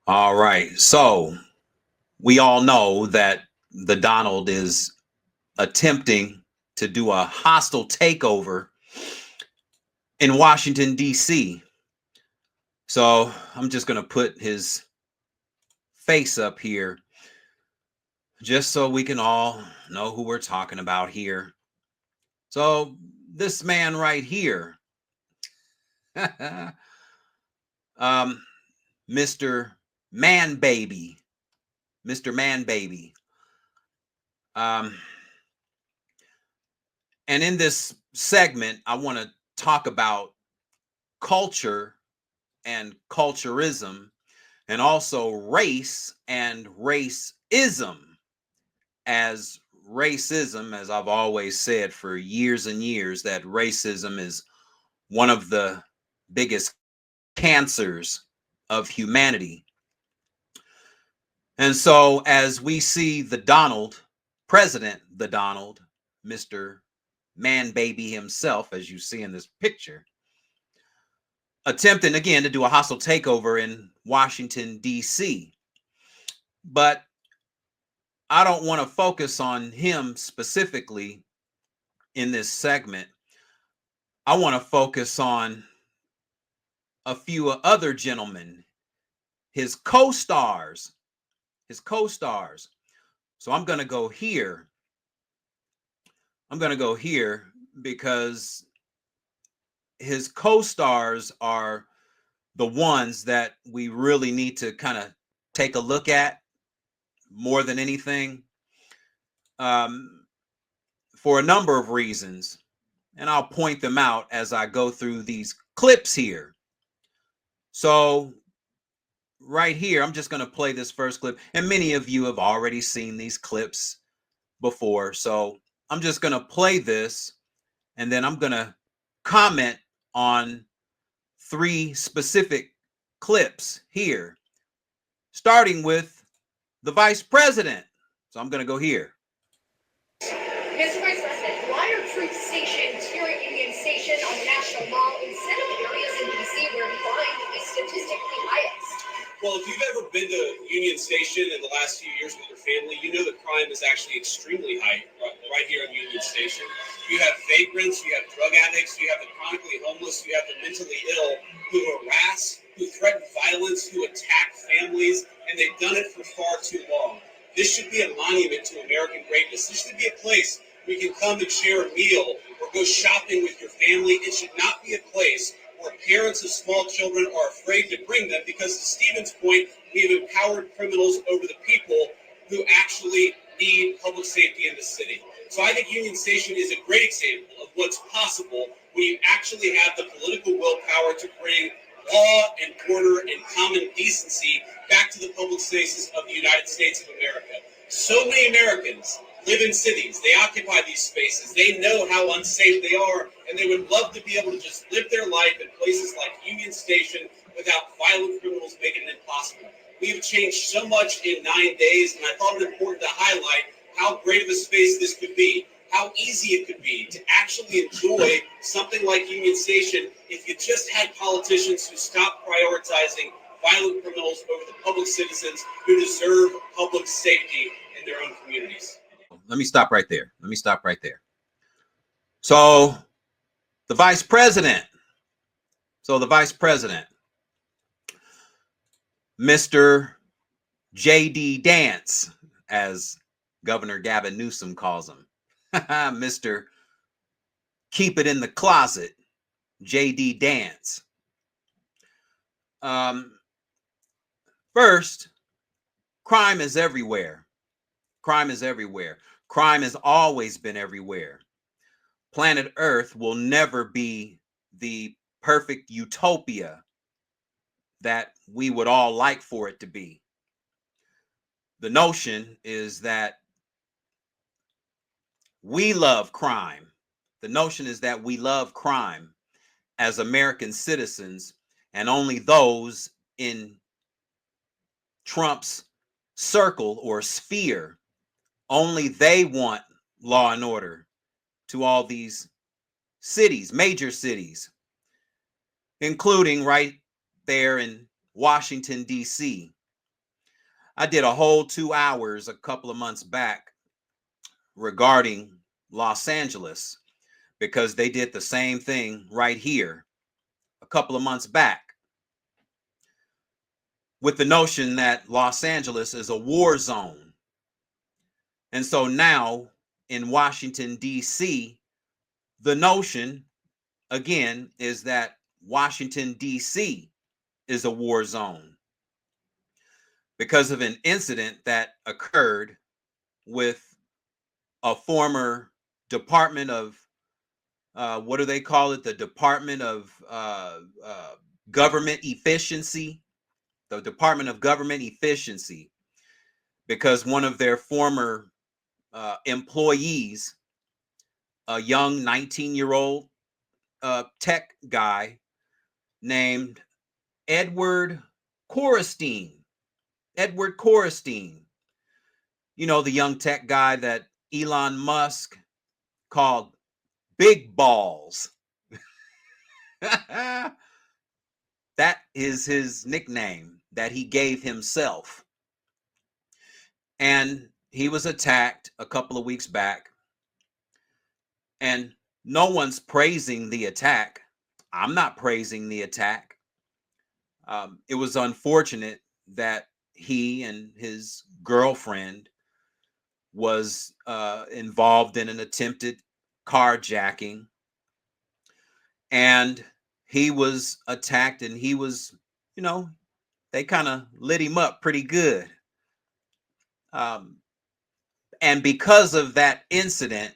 All right. So we all know that the Donald is attempting to do a hostile takeover in Washington, D.C. So I'm just going to put his face up here just so we can all know who we're talking about here. So this man right here, um, Mr. Man Baby, Mr. Man Baby. Um, and in this segment, I want to talk about culture and culturism, and also race and racism. As racism, as I've always said for years and years, that racism is one of the biggest cancers of humanity. And so, as we see the Donald, the Donald, Mr. Man Baby himself, as you see in this picture, attempting again to do a hostile takeover in Washington, D.C. But I don't want to focus on him specifically in this segment. I want to focus on a few other gentlemen, his co-stars, his co-stars. So I'm going to go here. I'm going to go here because his co-stars are the ones that we really need to kind of take a look at more than anything, um, for a number of reasons. And I'll point them out as I go through these clips here. So right here, I'm just going to play this first clip. And many of you have already seen these clips before. So I'm just going to play this, and then I'm going to comment on three specific clips here, starting with the vice president. So I'm going to go here. Mr. Vice President, why are troops stationed here at Union Station on the National Mall instead of areas in D.C. where crime is statistically highest? Well, if you've ever been to Union Station in the last few years with your family, you know that crime is actually extremely high right here in Union Station. You have vagrants, you have drug addicts, you have the chronically homeless, you have the mentally ill who harass, who threaten violence, who attack families, and they've done it for far too long. This should be a monument to American greatness. This should be a place where you can come and share a meal or go shopping with your family. It should not be a place where parents of small children are afraid to bring them because, to Stephen's point, we've empowered criminals over the people who actually need public safety in the city. So I think Union Station is a great example of what's possible when you actually have the political willpower to bring law and order and common decency back to the public spaces of the United States of America. So many Americans live in cities. They occupy these spaces. They know how unsafe they are, and they would love to be able to just live their life in places like Union Station without violent criminals making it impossible. We have changed so much in 9 days, and I thought it important to highlight how great of a space this could be, how easy it could be to actually enjoy something like Union Station if you just had politicians who stopped prioritizing violent criminals over the public citizens who deserve public safety in their own communities. Let me stop right there. Let me stop right there. So the vice president. So the vice president, Mr. J.D. Dance, as Governor Gavin Newsom calls him. Mr. Keep It in the Closet, J.D. Dance. First, crime is everywhere. Crime is everywhere. Crime has always been everywhere. Planet Earth will never be the perfect utopia that we would all like for it to be. The notion is that we love crime. The notion is that we love crime as American citizens, and only those in Trump's circle or sphere, only they want law and order to all these cities, major cities, including right there in Washington, D.C. I did a whole 2 hours a couple of months back regarding Los Angeles because they did the same thing right here a couple of months back with the notion that Los Angeles is a war zone. And so now in Washington, D.C., the notion, again, is that Washington, D.C. is a war zone because of an incident that occurred with a former Department of, what do they call it? The Department of Government Efficiency, the Department of Government Efficiency, because one of their former employees, a young 19-year-old tech guy named Edward Korestein. Edward Korestein, you know, the young tech guy that Elon Musk called Big Balls. That is his nickname that he gave himself. And he was attacked a couple of weeks back. And no one's praising the attack. I'm not praising the attack. It was unfortunate that he and his girlfriend was involved in an attempted carjacking, and he was attacked, and he was, you know, they kind of lit him up pretty good. And because of that incident,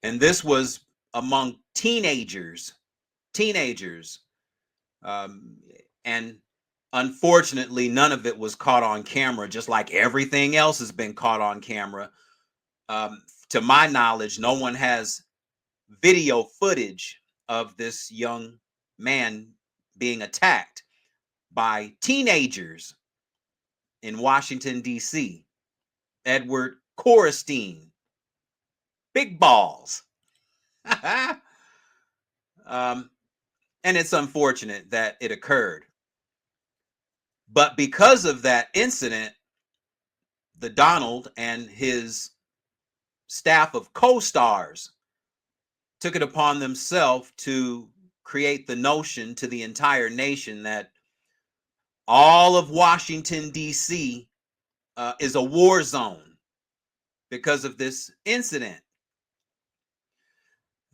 and this was among teenagers, and unfortunately, none of it was caught on camera, just like everything else has been caught on camera. To my knowledge, no one has video footage of this young man being attacked by teenagers in Washington, D.C. Edward Korestein. Big balls. And it's unfortunate that it occurred. But because of that incident, the Donald and his staff of co-stars took it upon themselves to create the notion to the entire nation that all of Washington, D.C. Is a war zone because of this incident.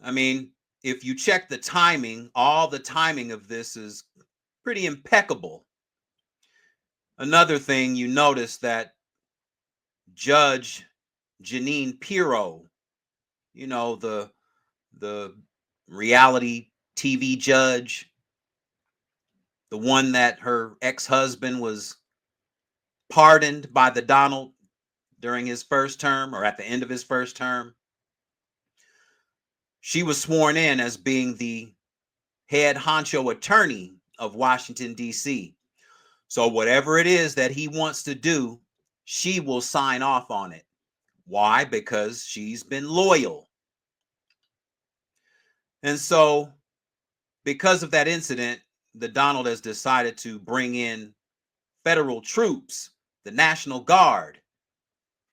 I mean, if you check the timing, all the timing of this is pretty impeccable. Another thing, you notice that Judge Janine Pirro, you know, the reality TV judge, the one that her ex-husband was pardoned by the Donald during his first term, or at the end of his first term. She was sworn in as being the head honcho attorney of Washington, D.C. So whatever it is that he wants to do, she will sign off on it. Why? Because she's been loyal. And so because of that incident, the Donald has decided to bring in federal troops, the National Guard,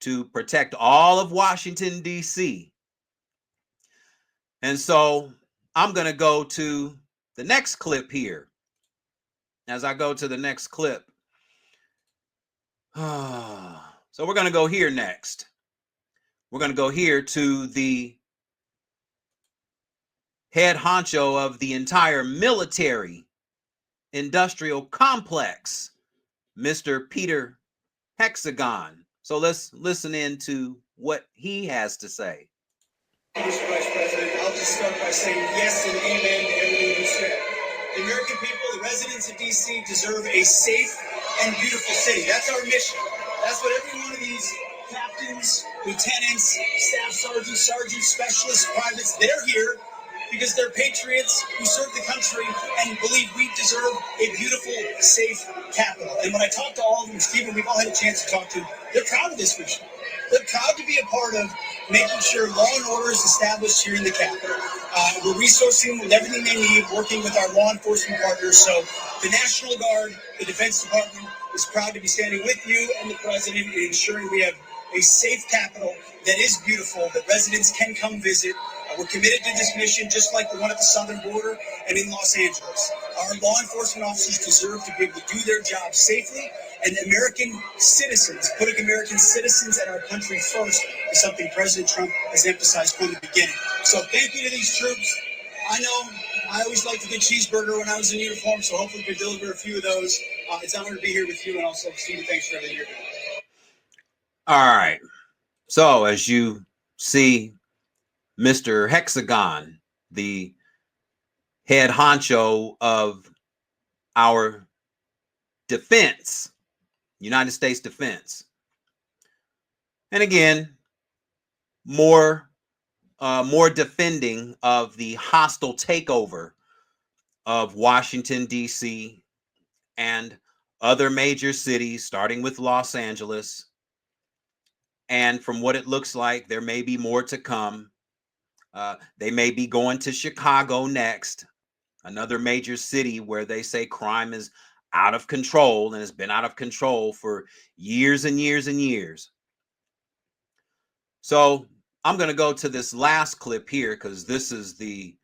to protect all of Washington, D.C. And so I'm going to go to the next clip here. As I go to the next clip. So we're going to go here next. We're going to go here to the head honcho of the entire military industrial complex, Mr. Peter Hexagon. So let's listen in to what he has to say. Mr. Vice President, I'll just start by saying yes and amen to everything you said. The American people, the residents of D.C. deserve a safe and beautiful city. That's our mission. That's what every one of these captains, lieutenants, staff sergeants, specialists, privates, they're here because they're patriots who serve the country and believe we deserve a beautiful, safe capital. And when I talk to all of them, Stephen, we've all had a chance to talk to them, they're proud of this mission. They're proud to be a part of making sure law and order is established here in the Capitol. We're resourcing with everything they need, working with our law enforcement partners. So the National Guard, the Defense Department is proud to be standing with you and the President in ensuring we have a safe Capitol that is beautiful, that residents can come visit. We're committed to this mission, just like the one at the southern border and in Los Angeles. Our law enforcement officers deserve to be able to do their job safely, and American citizens, putting American citizens and our country first, is something President Trump has emphasized from the beginning. So thank you to these troops. I know I always liked a good cheeseburger when I was in uniform, so hopefully we can deliver a few of those. It's an honor to be here with you, and also, Steve, thanks for everything you're doing. All right. So as you see, Mr. Hexagon, the head honcho of our defense, United States defense. And again, more defending of the hostile takeover of Washington, D.C. and other major cities, starting with Los Angeles. And from what it looks like, there may be more to come. They may be going to Chicago next, another major city where they say crime is out of control and has been out of control for years and years and years. So I'm going to go to this last clip here because this is the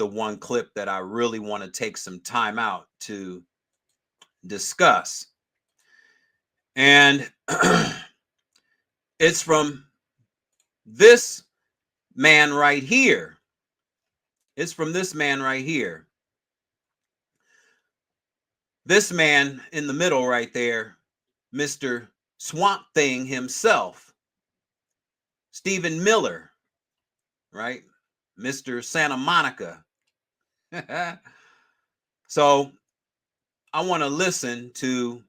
one clip that I really want to take some time out to discuss. And it's from this man right here. It's from this man right here. This man in the middle right there, Mr. Swamp Thing himself, Stephen Miller, right? Mr. Santa Monica. So I want to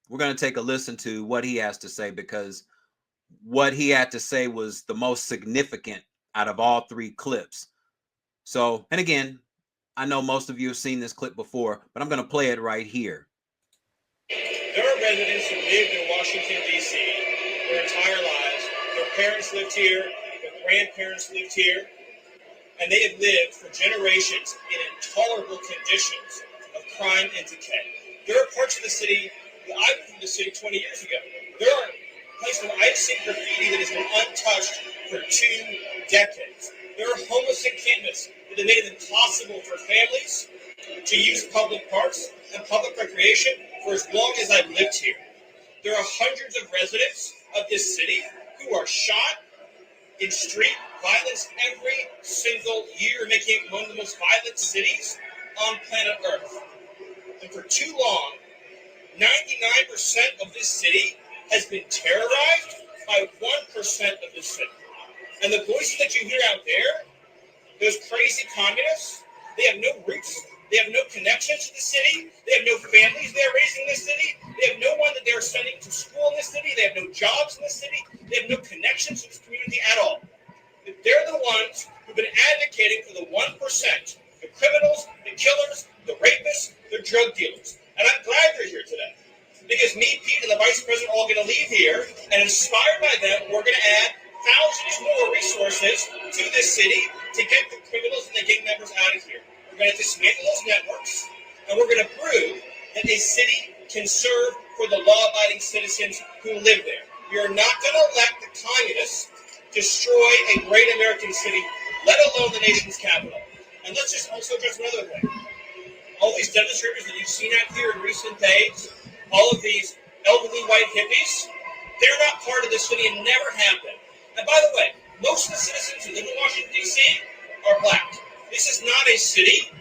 we're going to take a listen to what he has to say, because what he had to say was the most significant out of all three clips. So, and again, I know most of you have seen this clip before, but I'm going to play it right here. There are residents who lived in Washington, D.C. their entire lives. Their parents lived here, their grandparents lived here, and they have lived for generations in intolerable conditions of crime and decay. There are parts of the city, I moved from the city 20 years ago. There are places where I've seen graffiti that has been untouched for 2 decades. There are homeless encampments that have made it impossible for families to use public parks and public recreation for as long as I've lived here. There are hundreds of residents of this city who are shot in street violence every single year, making it one of the most violent cities on planet Earth. And for too long, 99% of this city has been terrorized by 1% of this city. And the voices that you hear out there, those crazy communists, they have no roots. They have no connections to the city. They have no families they're raising in this city. They have no one that they're sending to school in this city. They have no jobs in this city. They have no connections to this community at all. They're the ones who've been advocating for the 1%, the criminals, the killers, the rapists, the drug dealers. And I'm glad they're here today. Because me, Pete, and the Vice President are all going to leave here, and inspired by them, we're going to add thousands more resources to this city to get the criminals and the gang members out of here. We're going to dismantle those networks, and we're going to prove that a city can serve for the law-abiding citizens who live there. We are not going to let the communists destroy a great American city, let alone the nation's capital. And let's just also address another thing. All these demonstrators that you've seen out here in recent days, all of these elderly white hippies, they're not part of this city and never have been. And by the way, most of the citizens who live in Washington, D.C. are black. This is not a city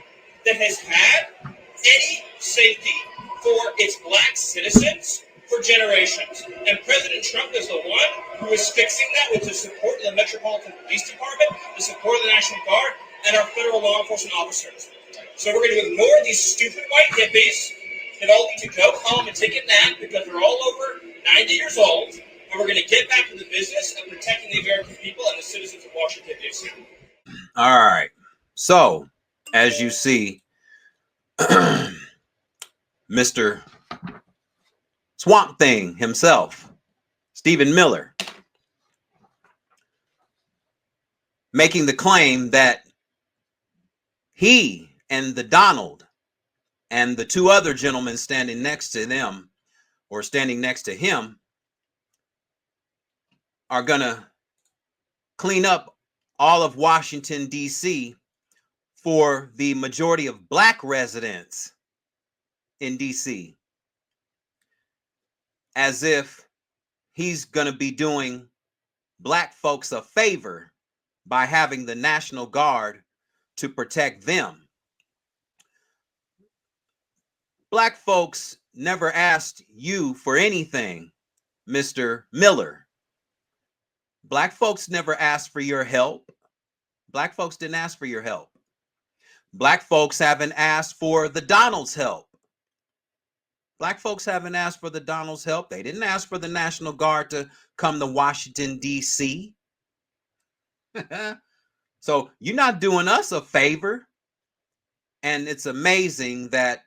that has had any safety for its black citizens for generations. And President Trump is the one who is fixing that with the support of the Metropolitan Police Department, the support of the National Guard, and our federal law enforcement officers. So we're going to ignore these stupid white hippies that all need to go home and take a nap because they're all over 90 years old, and we're going to get back to the business of protecting the American people and the citizens of Washington, D.C. All right. So, as you see, Mr. Swamp Thing himself, Stephen Miller, making the claim that he and the Donald and the two other gentlemen standing next to them or standing next to him are going to clean up all of Washington, D.C. for the majority of black residents in D.C. As if he's going to be doing black folks a favor by having the National Guard to protect them. Black folks never asked you for anything, Mr. Miller. Black folks never asked for your help. Black folks didn't ask for your help. Black folks haven't asked for the Donald's help. Black folks haven't asked for the Donald's help. They didn't ask for the National Guard to come to Washington, D.C. So you're not doing us a favor. And it's amazing that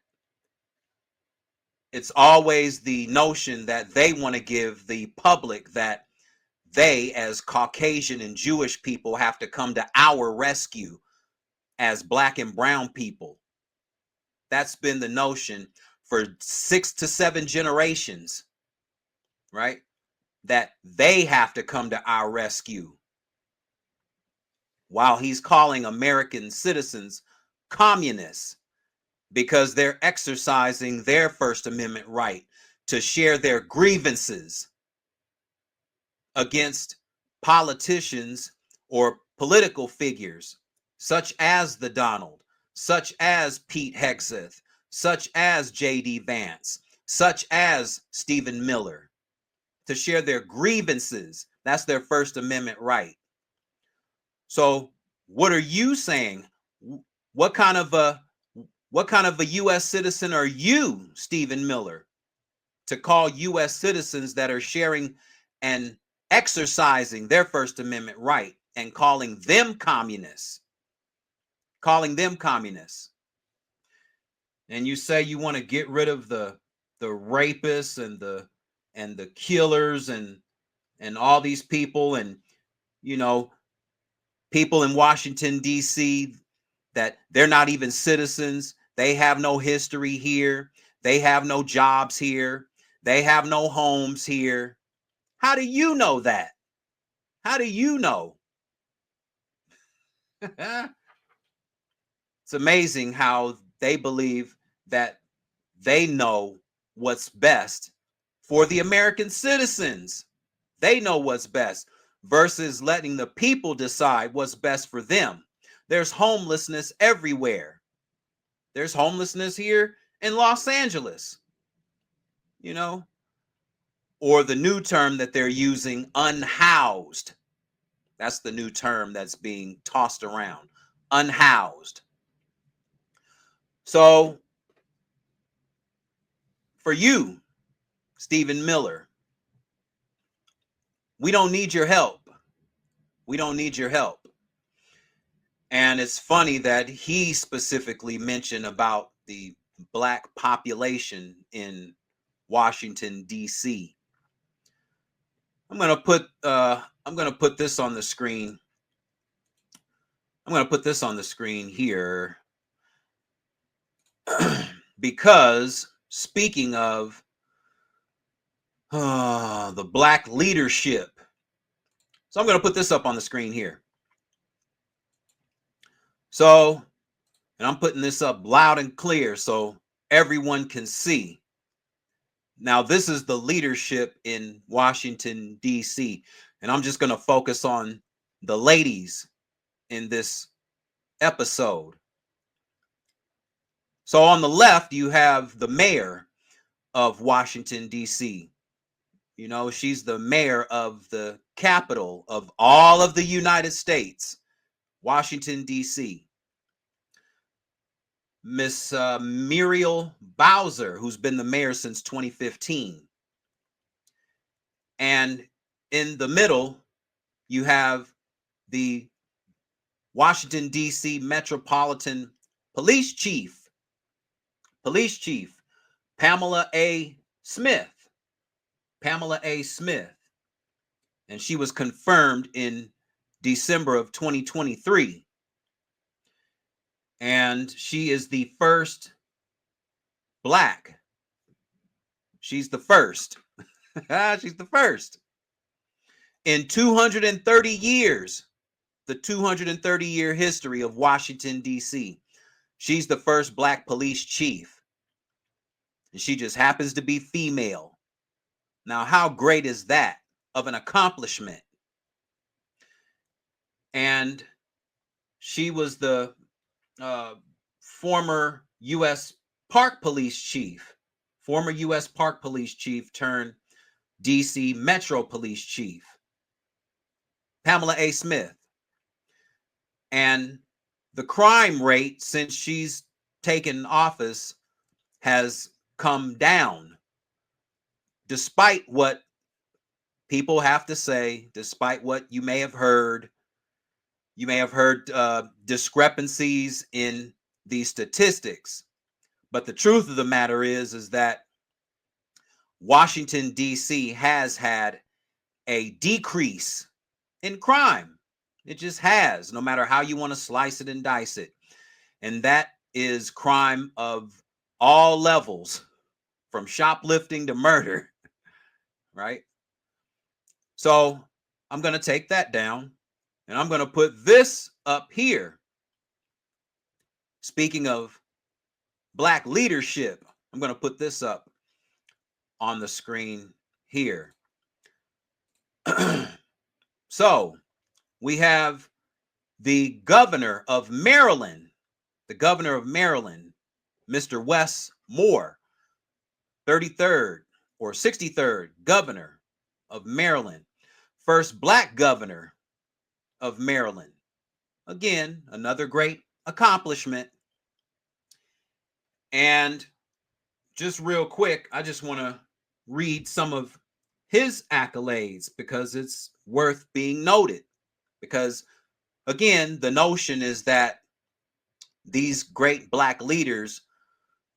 it's always the notion that they want to give the public that they, as Caucasian and Jewish people, have to come to our rescue as black and brown people. That's been the notion for 6 to 7 generations, right? That they have to come to our rescue, while he's calling American citizens communists because they're exercising their First Amendment right to share their grievances against politicians or political figures such as the Donald, such as Pete Hegseth, such as J.D. Vance, such as Stephen Miller, to share their grievances. That's their First Amendment right. So what are you saying? What kind of a U.S. citizen are you, Stephen Miller, to call U.S. citizens that are sharing and exercising their First Amendment right and calling them communists? Calling them communists. And you say you want to get rid of the rapists and the killers and all these people, and people in Washington, D.C., that they're not even citizens. They have no history here. They have no jobs here. They have no homes here. How do you know that? How do you know? It's amazing how they believe that they know what's best for the American citizens. They know what's best versus letting the people decide what's best for them. There's homelessness everywhere. There's homelessness here in Los Angeles, or the new term that they're using, unhoused. That's the new term that's being tossed around, unhoused. So for you, Stephen Miller, we don't need your help. We don't need your help. And it's funny that he specifically mentioned about the black population in Washington, D.C. I'm gonna put this on the screen. I'm gonna put this on the screen here because speaking of the black leadership, so I'm gonna put this up on the screen here. So, and I'm putting this up loud and clear so everyone can see. Now, this is the leadership in Washington, D.C., and I'm just going to focus on the ladies in this episode. So on the left, you have the mayor of Washington, D.C. She's the mayor of the capital of all of the United States, Washington, D.C. Miss Muriel Bowser, who's been the mayor since 2015. And in the middle, you have the Washington, D.C. Metropolitan Police Chief, Pamela A. Smith. Pamela A. Smith. And she was confirmed in December of 2023. And she is the first Black. She's the first. She's the first. In 230 years, the 230-year history of Washington, D.C., she's the first Black police chief. And she just happens to be female. Now, how great is that of an accomplishment? And she was the former U.S. Park Police Chief, turned D.C. Metro Police Chief, Pamela A. Smith. And the crime rate since she's taken office has come down, despite what people have to say, despite what you may have heard. You may have heard discrepancies in these statistics. But the truth of the matter is that Washington, D.C. has had a decrease in crime. It just has, no matter how you want to slice it and dice it. And that is crime of all levels, from shoplifting to murder, right? So I'm going to take that down, and I'm going to put this up here. Speaking of Black leadership, I'm going to put this up on the screen here. So we have the governor of Maryland, Mr. Wes Moore, 33rd or 63rd governor of Maryland, first Black governor of Maryland. Again, another great accomplishment. And just real quick, I just want to read some of his accolades because it's worth being noted. Because, again, the notion is that these great Black leaders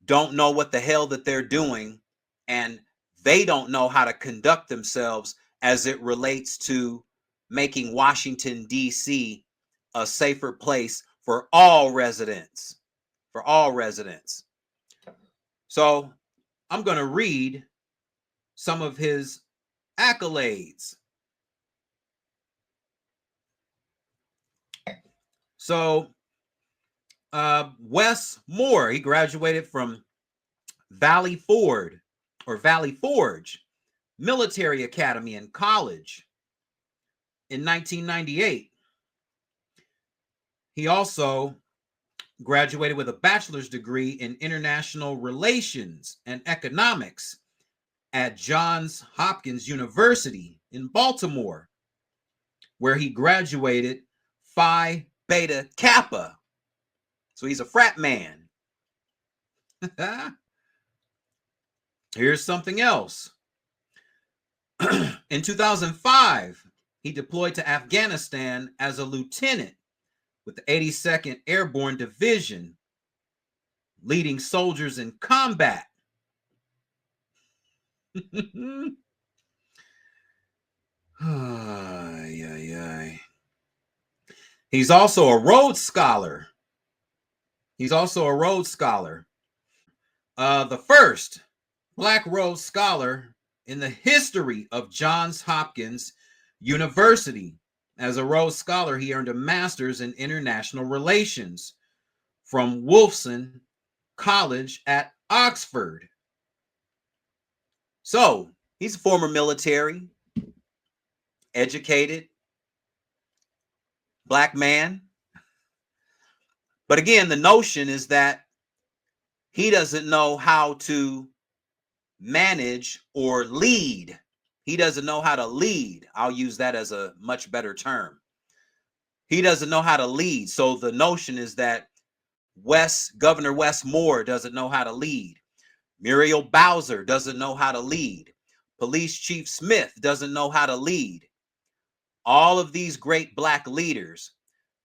don't know what the hell that they're doing, and they don't know how to conduct themselves as it relates to making Washington, D.C. a safer place for all residents. So I'm going to read some of his accolades. So Wes Moore, he graduated from Valley Forge Military Academy and College in 1998. He also graduated with a bachelor's degree in international relations and economics at Johns Hopkins University in Baltimore, where he graduated Phi Beta Kappa. So he's a frat man. Here's something else. In 2005, he deployed to Afghanistan as a lieutenant with the 82nd Airborne Division, leading soldiers in combat. He's also a Rhodes Scholar. The first Black Rhodes Scholar in the history of Johns Hopkins University. As a Rhodes Scholar, he earned a master's in international relations from Wolfson College at Oxford. So he's a former military, educated Black man. But again, the notion is that he doesn't know how to manage or lead. He doesn't know how to lead. I'll use that as a much better term. He doesn't know how to lead. So the notion is that Governor Wes Moore doesn't know how to lead. Muriel Bowser doesn't know how to lead. Police Chief Smith doesn't know how to lead. All of these great Black leaders,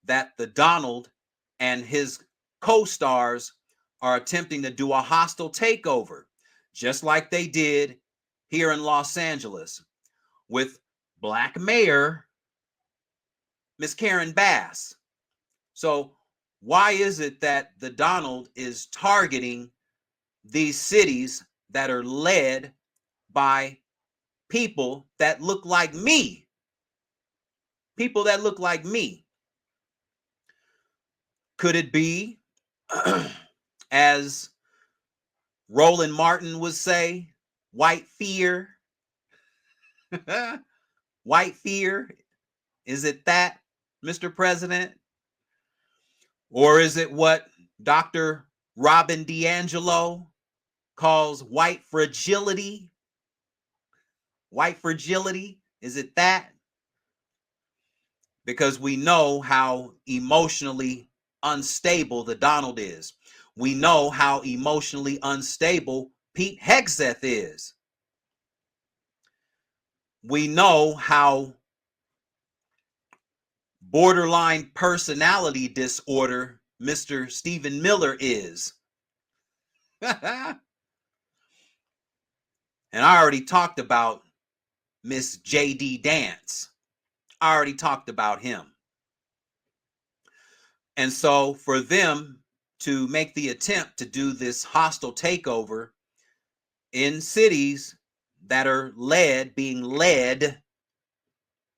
that the Donald and his co-stars are attempting to do a hostile takeover, just like they did here in Los Angeles with Black Mayor Miss Karen Bass. So why is it that the Donald is targeting these cities that are led by people that look like me? People that look like me. Could it be, as Roland Martin would say, white fear? White fear? Is it that, Mr. President? Or is it what Dr. Robin DiAngelo calls white fragility? White fragility? Is it that? Because we know how emotionally unstable the Donald is. We know how emotionally unstable Pete Hegseth is. We know how borderline personality disorder Mr. Stephen Miller is. And I already talked about Miss J.D. Dance. I already talked about him. And so for them to make the attempt to do this hostile takeover in cities that are being led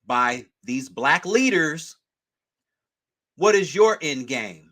by these black leaders, what is your end game?